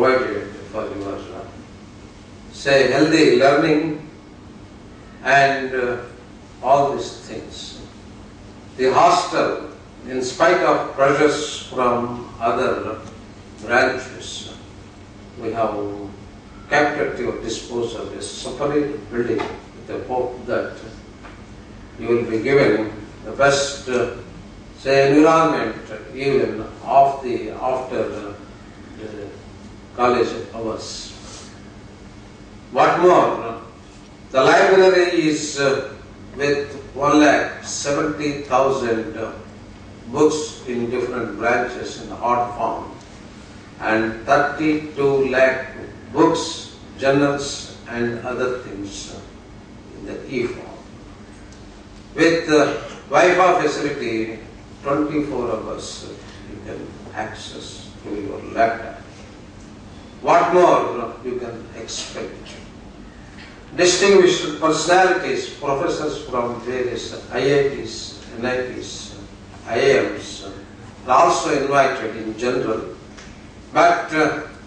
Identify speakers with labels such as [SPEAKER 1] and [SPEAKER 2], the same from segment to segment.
[SPEAKER 1] provided for your, say, healthy learning and all these things. The hostel, in spite of pressures from other branches, we have kept at your disposal a separate building with the hope that you will be given the best, say, environment even after the college hours. What more, the library is with 1,70,000 books in different branches in hard form and 32 lakh books, journals and other things in the e-form. With Wi-Fi facility, 24 hours you can access to your laptop. What more you can expect? Distinguished personalities, professors from various IITs, NITs, IIMs are also invited in general, but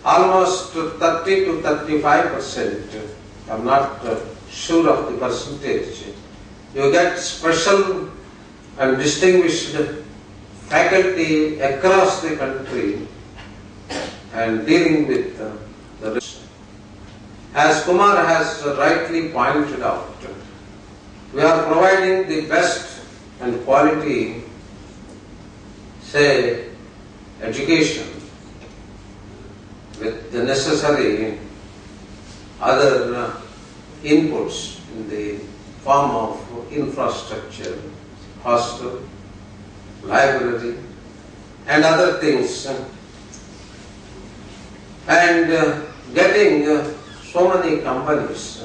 [SPEAKER 1] almost 30 to 35%, I'm not sure of the percentage, you get special and distinguished faculty across the country and dealing with the risk. As Kumar has rightly pointed out, we are providing the best and quality, say, education with the necessary other inputs in the form of infrastructure, hostel, library and other things, and getting so many companies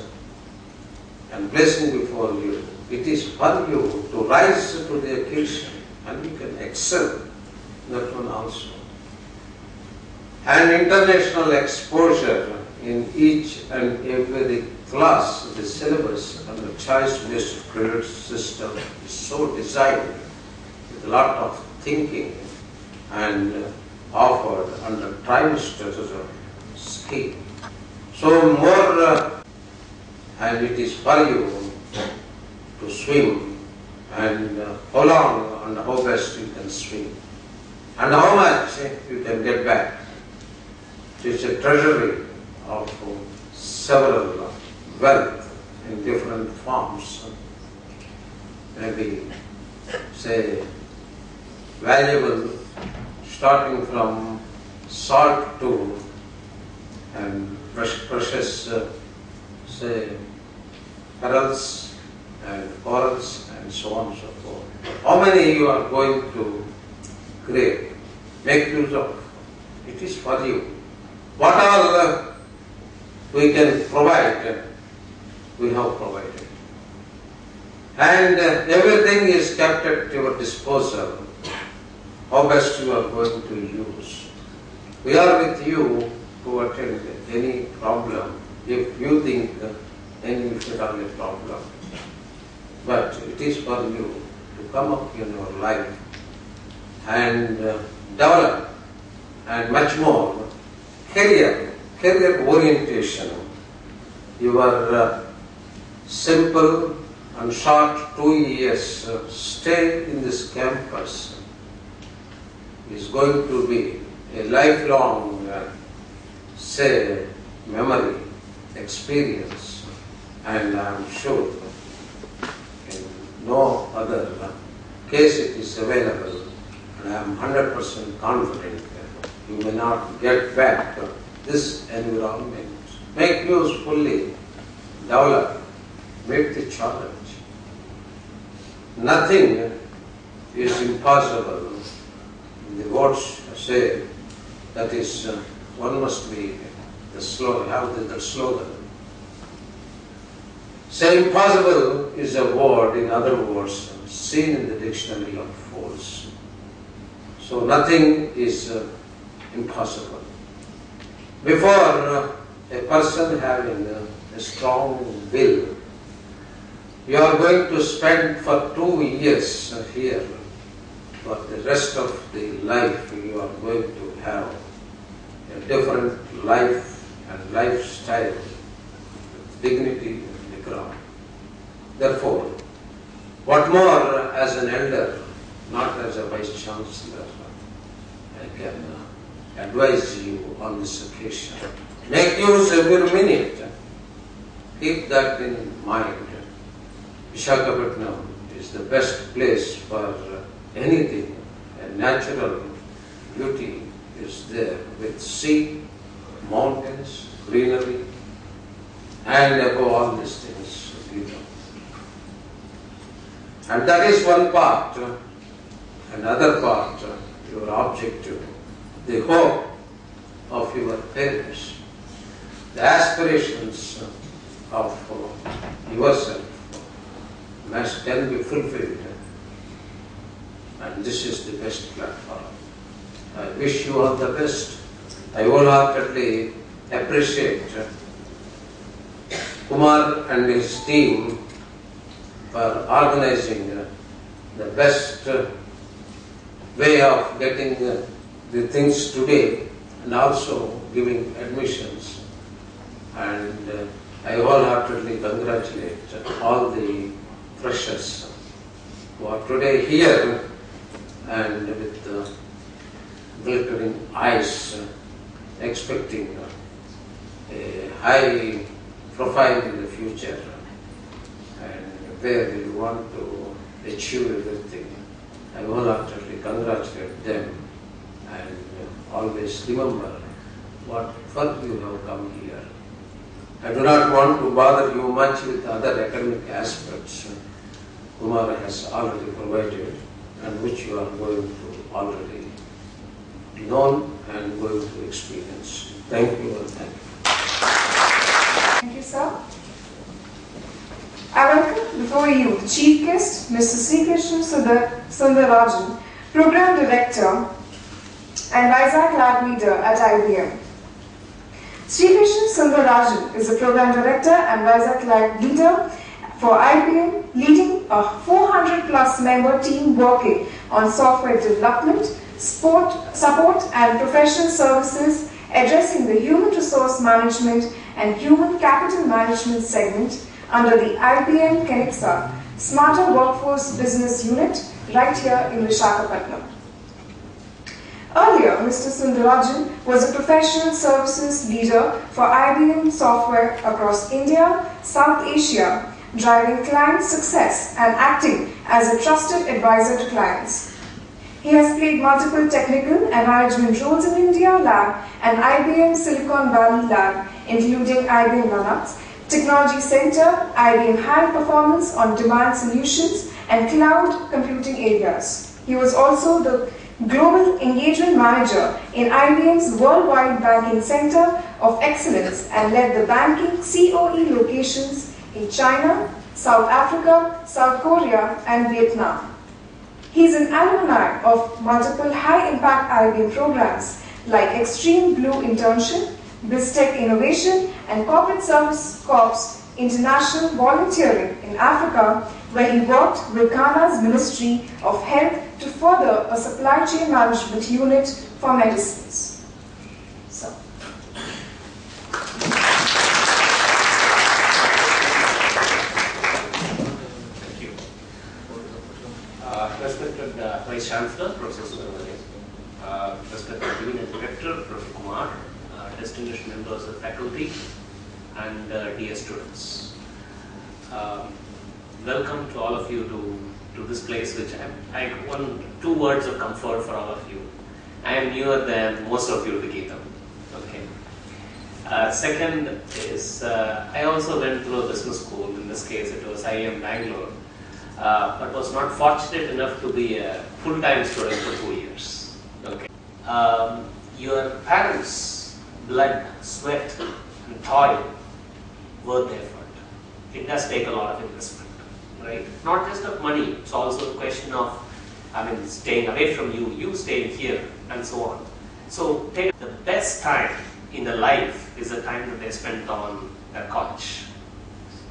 [SPEAKER 1] and placing before you. It is for you to rise to the occasion and you can excel that one also. And international exposure in each and every class, the syllabus and the choice-based credit system is so designed with a lot of thinking and offered under trimester scheme. So more, and it is for you to swim, and how long and how best you can swim, and how much you can get back. It is a treasury of several wealth in different forms, maybe, say, valuable, starting from salt to and precious, say, pearls and corals and so on and so forth. How many you are going to create, make use of? It is for you. What all we can provide, we have provided. And everything is kept at your disposal. How best you are going to use. We are with you to attend any problem if you think any a problem. But it is for you to come up in your life and develop and much more career orientation. Your simple and short 2 years stay in this campus is going to be a lifelong, say, memory, experience, and I am sure in no other case it is available, and I am 100% confident that you may not get back this environment. Make use fully, develop, meet the challenge. Nothing is impossible. The words say that is, one must be the slogan, have the slogan. Say impossible is a word, in other words, seen in the dictionary of force. So nothing is impossible. Before a person having a strong will, you are going to spend for 2 years here. For the rest of the life you are going to have a different life and lifestyle with dignity and decorum. Therefore, what more as an elder, not as a vice chancellor, I can advise you on this occasion. Make use every minute. Keep that in mind. Visakhapatnam is the best place for anything. A natural beauty is there with sea, mountains, greenery, and above all these things, freedom. And that is one part. Another part, your objective, the hope of your parents, the aspirations of yourself can be fulfilled. And this is the best platform. I wish you all the best. I wholeheartedly appreciate Kumar and his team for organizing the best way of getting the things today and also giving admissions. And I wholeheartedly congratulate all the freshers who are today here and with glittering eyes expecting a high profile in the future and where you want to achieve everything. I wholeheartedly congratulate them and always remember what for you have come here. I do not want to bother you much with other academic aspects Kumar has already provided and which you are going to already known and going to experience. Thank you and thank you.
[SPEAKER 2] Thank you, sir. I welcome before you the Chief Guest, Mr. C. Krishna Sundarajan, Program Director and Vizag Lab Leader at IBM. Sri Krishna Sundarajan is the Program Director and Vizag Lab Leader for IBM, leading a 400+ member team working on software development, support and professional services, addressing the human resource management and human capital management segment under the IBM Kenexa Smarter Workforce Business Unit right here in Visakhapatnam. Earlier, Mr. Sundarajan was a professional services leader for IBM software across India, South Asia, driving client success and acting as a trusted advisor to clients. He has played multiple technical and management roles in India Lab and IBM Silicon Valley Lab, including IBM Linux, Technology Center, IBM High Performance on Demand Solutions, and Cloud Computing areas. He was also the Global Engagement Manager in IBM's Worldwide Banking Center of Excellence and led the banking COE locations in China, South Africa, South Korea, and Vietnam. He is an alumni of multiple high-impact IBM programs like Extreme Blue Internship, BizTech Innovation, and Corporate Service Corps International Volunteering in Africa, where he worked with Ghana's Ministry of Health to further a supply chain management unit for medicines. So.
[SPEAKER 3] Thank you. Respected Vice Chancellor, Professor Subramanian, respected Dean and Director, Professor Kumar, distinguished members of faculty, and dear students. Welcome to all of you to this place, which I want 2 words of comfort for all of you. I am newer than most of you to Geetam. Okay. Second is, I also went through a business school. In this case, it was IIM Bangalore, but was not fortunate enough to be a full-time student for 2 years. Okay. Your parents' blood, sweat, and toil worth the effort. It does take a lot of investment, right? Not just of money, it's also a question of, staying away from you, you staying here, and so on. So take the best time in the life is the time that they spent on their college.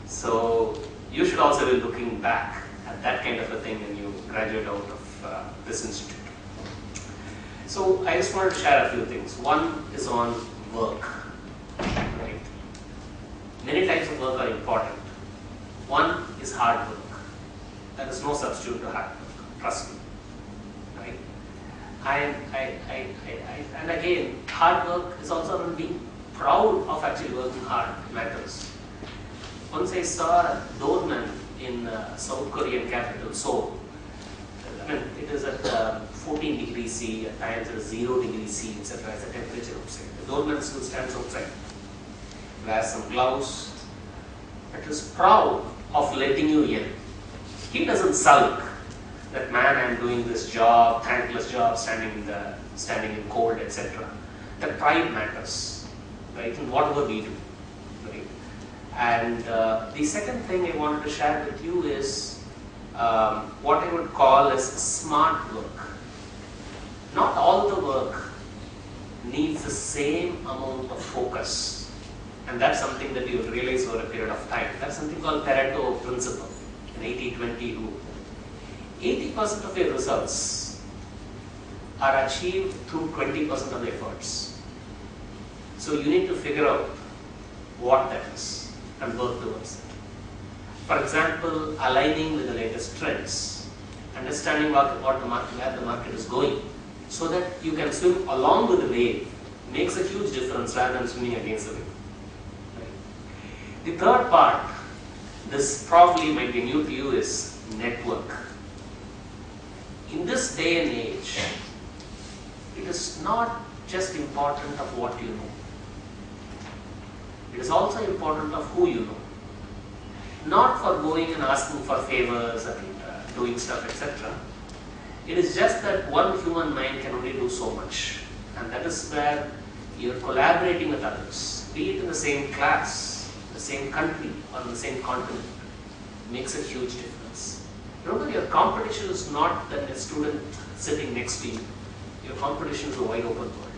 [SPEAKER 3] So you should also be looking back at that kind of a thing when you graduate out of this institute. So I just wanted to share a few things. One is on work, right? Many types of work are important. One is hard work. There is no substitute to hard work, trust me, right? And again, hard work is also about being proud of actually working hard matters. Once I saw a doorman in South Korean capital, Seoul. I mean, it is at 14 degrees C, at times it is 0 degrees C, etc. It's the temperature outside. The doorman still stands outside, wears some gloves, but is proud of letting you in. He doesn't sulk that, man, I'm doing this job, thankless job, standing in cold, etc. That pride matters, right, in whatever we do, right? And the second thing I wanted to share with you is what I would call as smart work. Not all the work needs the same amount of focus, and that's something that you realize over a period of time. That's something called Pareto principle, an 80-20 rule. 80% of your results are achieved through 20% of the efforts. So you need to figure out what that is and work towards it. For example, aligning with the latest trends, understanding where the market is going, so that you can swim along with the wave, makes a huge difference rather than swimming against the wave. Right? The third part, this probably might be new to you, is network. In this day and age, it is not just important of what you know. It is also important of who you know. Not for going and asking for favors and doing stuff, etc. It is just that one human mind can only do so much, and that is where you are collaborating with others, be it in the same class, the same country, or in the same continent. Makes a huge difference. Remember, your competition is not that a student sitting next to you. Your competition is a wide open world,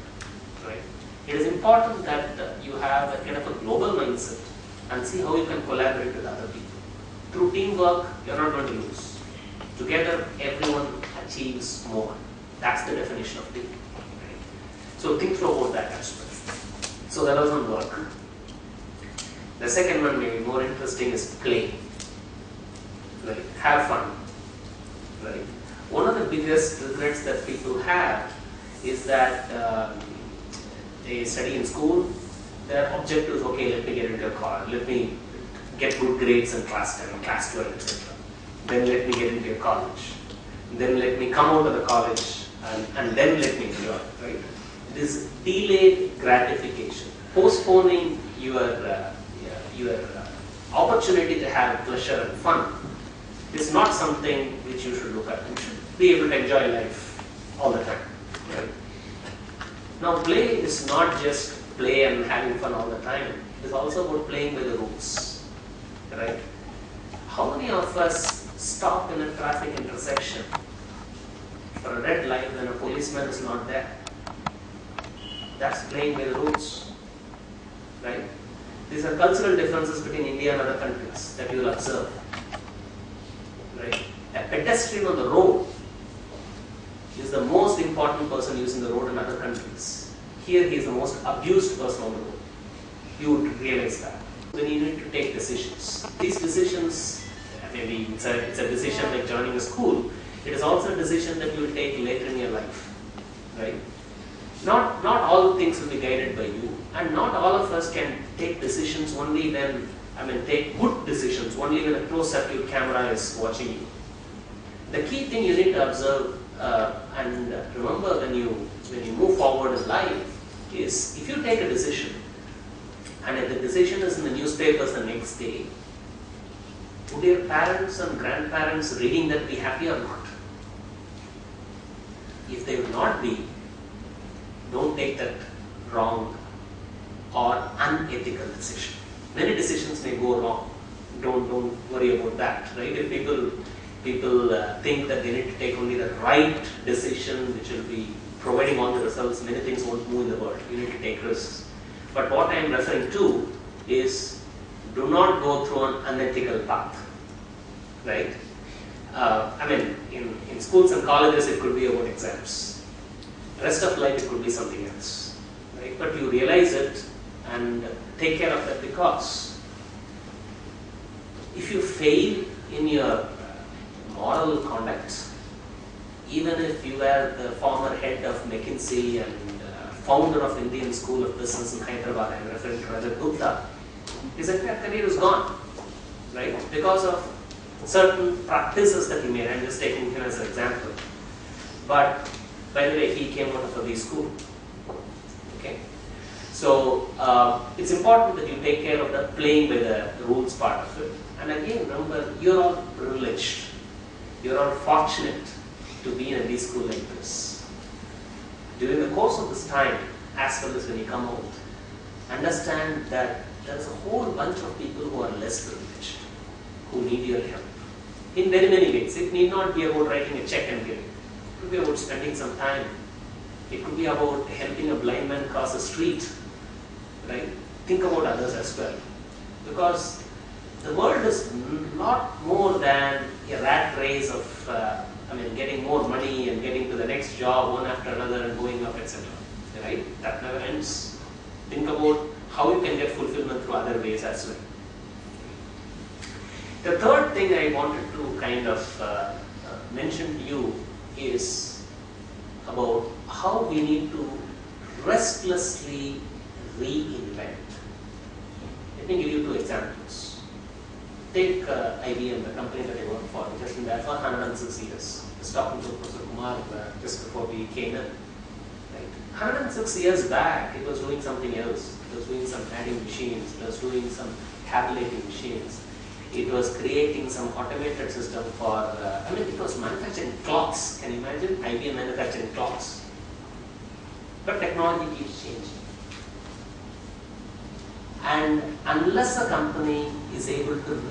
[SPEAKER 3] right? It is important that you have a kind of a global mindset and see how you can collaborate with other people. Through teamwork, you're not going to lose. Together, everyone achieves more. That's the definition of team. Right? So think through about that aspect. So that was on work. The second one, maybe more interesting, is play. Right? Have fun. Right? One of the biggest regrets that people have is that they study in school. Their objective is, okay, let me get into a car, let me get good grades in class 10, class 12, etc. Then let me get into a college. Then let me come out of the college and then let me enjoy. Right? It is delayed gratification, postponing your opportunity to have pleasure and fun is not something which you should look at. You should be able to enjoy life all the time. Right? Now, play is not just play and having fun all the time. It is also about playing with the rules. Right? How many of us stop in a traffic intersection for a red light when a policeman is not there? That's playing by the rules. Right? These are cultural differences between India and other countries that you will observe. Right? A pedestrian on the road is the most important person using the road in other countries. Here he is the most abused person on the road. You would realize that. Then you need to take decisions. These decisions, maybe it's a decision like joining a school. It is also a decision that you will take later in your life. Right? Not all things will be guided by you, and not all of us can take decisions only when, take good decisions only when a close-circuit camera is watching you. The key thing you need to observe and remember when you move forward in life is, if you take a decision and if the decision is in the newspapers the next day, would your parents and grandparents reading that be happy or not? If they would not be, don't take that wrong or unethical decision. Many decisions may go wrong. Don't worry about that, right? If people think that they need to take only the right decision, which will be providing all the results, many things won't move in the world. You need to take risks. But what I am referring to is, do not go through an unethical path, right? In schools and colleges, it could be about exams. Rest of life it could be something else, right? But you realize it and take care of that, because if you fail in your moral conduct, even if you were the former head of McKinsey and founder of Indian School of Business in Hyderabad, I'm referring to Rajat Gupta, his entire career is gone, right? Because of certain practices that he made. I'm just taking him as an example. But by the way, he came out of a B school. Okay, so it's important that you take care of the playing by the rules part of it. And again, remember, you're all privileged. You're all fortunate to be in a B school like this. During the course of this time, as well as when you come out, understand that there's a whole bunch of people who are less privileged, who need your help in very many ways. It need not be about writing a check and giving. It could be about spending some time. It could be about helping a blind man cross a street, right? Think about others as well, because the world is not more than a rat race of getting more money and getting to the next job one after another and going up, etc. Right? That never ends. Think about how you can get fulfillment through other ways as well. The third thing I wanted to kind of mention to you is about how we need to restlessly reinvent. Let me give you two examples. Take IBM, the company that I work for, which has been there for 106 years. I was talking to Professor Kumar just before we came in. Right? 106 years back, it was doing something else. It was doing some adding machines. It was doing some tabulating machines. It was creating some automated system for, it was manufacturing clocks. Can you imagine? IBM manufacturing clocks. But technology keeps changing. And unless a company is able to